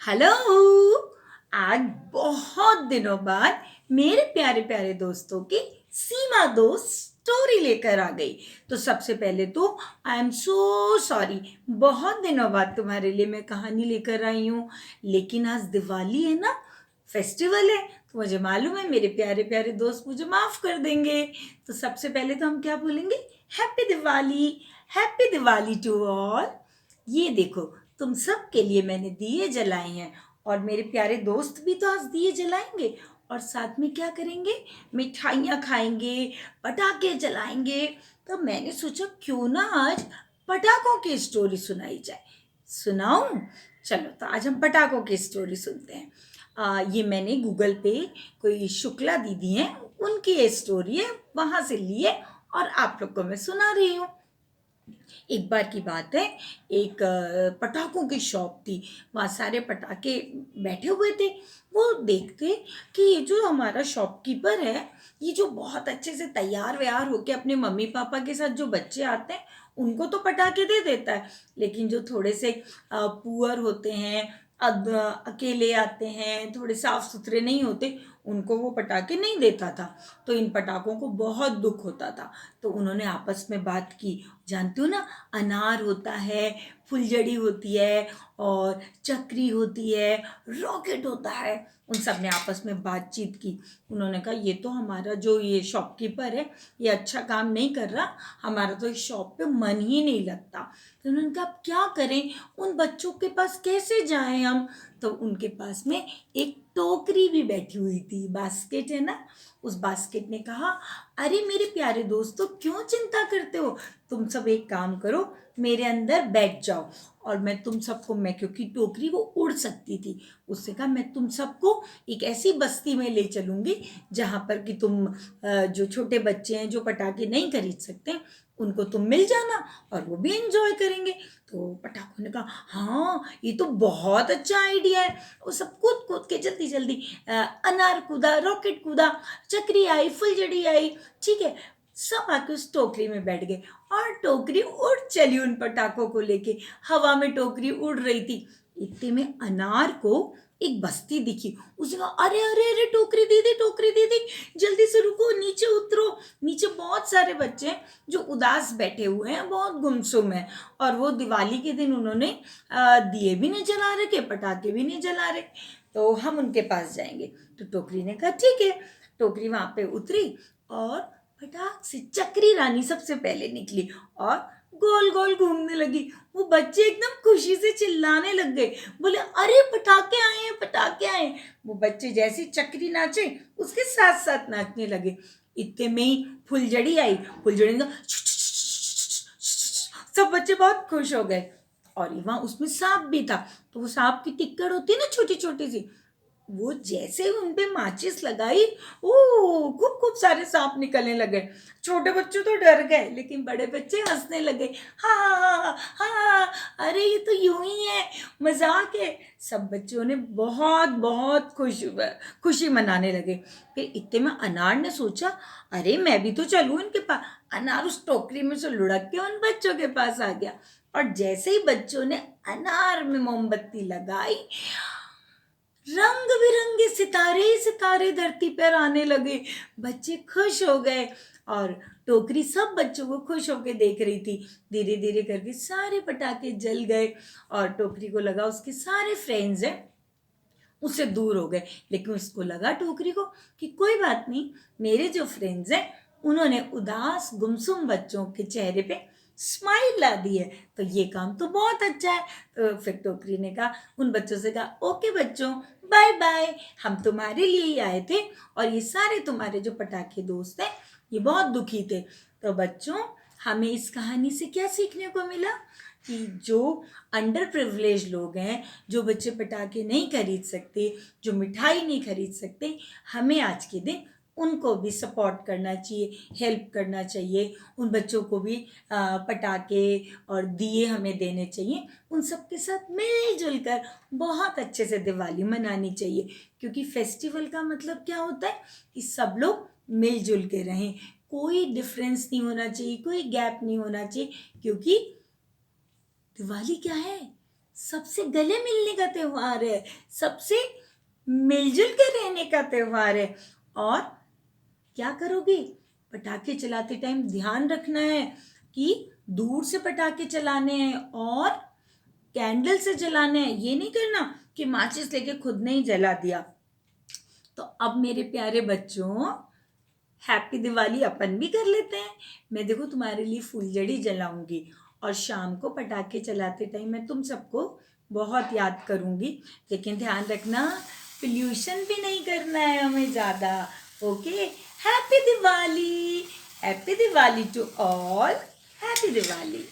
Hello. आज बहुत दिनों बाद मेरे प्यारे प्यारे दोस्तों की सीमा दोस्त स्टोरी लेकर आ गई। तो सबसे पहले तो आई एम सो सॉरी, बहुत दिनों बाद तुम्हारे लिए मैं कहानी लेकर आई हूँ। लेकिन आज दिवाली है ना, फेस्टिवल है, तो मुझे मालूम है मेरे प्यारे प्यारे दोस्त मुझे माफ कर देंगे। तो सबसे पहले तो हम क्या बोलेंगे, happy Diwali, happy Diwali to all. ये देखो, तुम सब के लिए मैंने दिए जलाए हैं और मेरे प्यारे दोस्त भी तो आज दिए जलाएंगे और साथ में क्या करेंगे, मिठाइयाँ खाएंगे, पटाखे जलाएंगे। तो मैंने सोचा क्यों ना आज पटाखों की स्टोरी सुनाई जाए। सुनाऊं? चलो तो आज हम पटाखों की स्टोरी सुनते हैं। ये मैंने गूगल पे कोई शुक्ला दीदी हैं, उनकी ये स्टोरी है, वहां से लिए और आप लोग को मैं सुना रही हूँ। एक बार की बात है, एक पटाखों की शॉप थी। वहाँ सारे पटाखे बैठे हुए थे। वो देखते कि ये जो हमारा शॉपकीपर है, ये जो बहुत अच्छे से तैयार व्यार होके अपने मम्मी पापा के साथ जो बच्चे आते हैं उनको तो पटाखे दे देता है, लेकिन जो थोड़े से पुअर होते हैं, अकेले आते हैं, थोड़े साफ सुथरे नहीं होते, उनको वो पटाखे नहीं देता था। तो इन पटाखों को बहुत दुख होता था। तो उन्होंने आपस में बात की। जानते हो ना, अनार होता है, फुलझड़ी होती है और चक्री होती है, रॉकेट होता है। उन सब ने आपस में बातचीत की। उन्होंने कहा ये तो हमारा जो ये शॉपकीपर है, ये अच्छा काम नहीं कर रहा, हमारा तो इस शॉप पे मन ही नहीं लगता। तो उन्होंने कहा अब क्या करें, उन बच्चों के पास कैसे जाएं हम। तो उनके पास में एक टोकरी भी बैठी हुई थी, बास्केट है ना। उस बास्केट ने कहा, अरे मेरे प्यारे दोस्तों क्यों चिंता करते हो, तुम सब एक काम करो, मेरे अंदर बैठ जाओ और मैं तुम सबको, मैं क्योंकि टोकरी वो उड़ सकती थी, उससे कहा मैं तुम सबको एक ऐसी बस्ती में ले चलूँगी जहाँ पर कि तुम जो छोटे बच्चे हैं जो पटाखे नहीं खरीद सकते, उनको तुम मिल जाना और वो भी एंजॉय करेंगे। तो पटाखों ने कहा हाँ ये तो बहुत अच्छा आइडिया है। वो सब कूद कूद के जल्दी जल्दी अनार कूदा, रॉकेट कूदा, चक्री आई, फुलझड़ी आई, ठीक है, सब आके उस टोकरी में बैठ गए और टोकरी उड़ चली उन पटाखों को लेके। हवा में टोकरी उड़ रही थी। इतने में अनार को एक बस्ती दिखी। उसने कहा अरे अरे अरे टोकरी दीदी, टोकरी दीदी, जल्दी से रुको, नीचे उतरो। नीचे बहुत सारे बच्चे हैं जो उदास बैठे हुए हैं, बहुत गुमसुम है और वो दिवाली के दिन उन्होंने दिए भी नहीं जला रखे, पटाखे भी नहीं जला रहे, तो हम उनके पास जाएंगे। तो टोकरी ने कहा ठीक है। टोकरी वहां पे उतरी और फटाक से चक्री रानी सबसे पहले निकली और गोल गोल घूमने लगी। वो बच्चे एकदम खुशी से चिल्लाने लग गए, बोले अरे पटाखे आए हैं, पटाखे आए हैं। वो बच्चे जैसे चक्री नाचे उसके साथ साथ नाचने लगे। इतने में ही फुलझड़ी आई। फुलझड़ी ने सब बच्चे बहुत खुश हो गए और वहां उसमें सांप भी था। तो वो सांप की टिक्कड़ होती है ना, छोटी छोटी सी, वो जैसे ही उन पे माचिस लगाई, ओ खूब खूब सारे सांप निकलने लगे। छोटे बच्चे तो डर गए लेकिन बड़े बच्चे हंसने लगे। हाँ हाँ हाँ हाँ, अरे ये तो यूं ही है, मजाक है। सब बच्चों ने बहुत बहुत खुशी मनाने लगे। फिर इतने में अनार ने सोचा अरे मैं भी तो चलूं इनके पास। अनार उस टोकरी में से लुढ़क के उन बच्चों के पास आ गया और जैसे ही बच्चों ने अनार में मोमबत्ती लगाई, रंग बिरंगे सितारे सितारे धरती पर आने लगे। बच्चे खुश हो गए और टोकरी सब बच्चों को खुश होकर देख रही थी। धीरे धीरे करके सारे पटाखे जल गए और टोकरी को लगा उसके सारे फ्रेंड्स हैं उससे दूर हो गए, लेकिन उसको लगा टोकरी को कि कोई बात नहीं, मेरे जो फ्रेंड्स हैं उन्होंने उदास गुमसुम बच्चों के चेहरे पे स्माइल ला दी है, तो ये काम तो बहुत अच्छा है। तो फिर टोकरी ने कहा, उन बच्चों से कहा ओके बच्चों, बाय बाय, हम तुम्हारे लिए ही आए थे और ये सारे तुम्हारे जो पटाखे दोस्त हैं ये बहुत दुखी थे। तो बच्चों, हमें इस कहानी से क्या सीखने को मिला कि जो अंडर प्रिविलेज लोग हैं, जो बच्चे पटाखे नहीं खरीद सकते, जो मिठाई नहीं खरीद सकते, हमें आज के दिन उनको भी सपोर्ट करना चाहिए, हेल्प करना चाहिए। उन बच्चों को भी पटाखे और दिए हमें देने चाहिए। उन सब के साथ मिलजुल कर बहुत अच्छे से दिवाली मनानी चाहिए, क्योंकि फेस्टिवल का मतलब क्या होता है कि सब लोग मिलजुल के रहें, कोई डिफरेंस नहीं होना चाहिए, कोई गैप नहीं होना चाहिए, क्योंकि दिवाली क्या है, सबसे गले मिलने का त्योहार है, सबसे मिलजुल कर रहने का त्योहार है। और क्या करोगे? पटाखे चलाते टाइम ध्यान रखना है कि दूर से पटाखे चलाने हैं और कैंडल से जलाने हैं। ये नहीं करना कि माचिस लेके खुद ने ही जला दिया। तो अब मेरे प्यारे बच्चों, हैप्पी दिवाली अपन भी कर लेते हैं। मैं देखो तुम्हारे लिए फुलझड़ी जलाऊंगी और शाम को पटाखे चलाते टाइम मैं तुम सबको बहुत याद करूंगी। लेकिन ध्यान रखना, पोल्यूशन भी नहीं करना है हमें ज़्यादा। Okay, happy Diwali, happy Diwali to all, happy Diwali.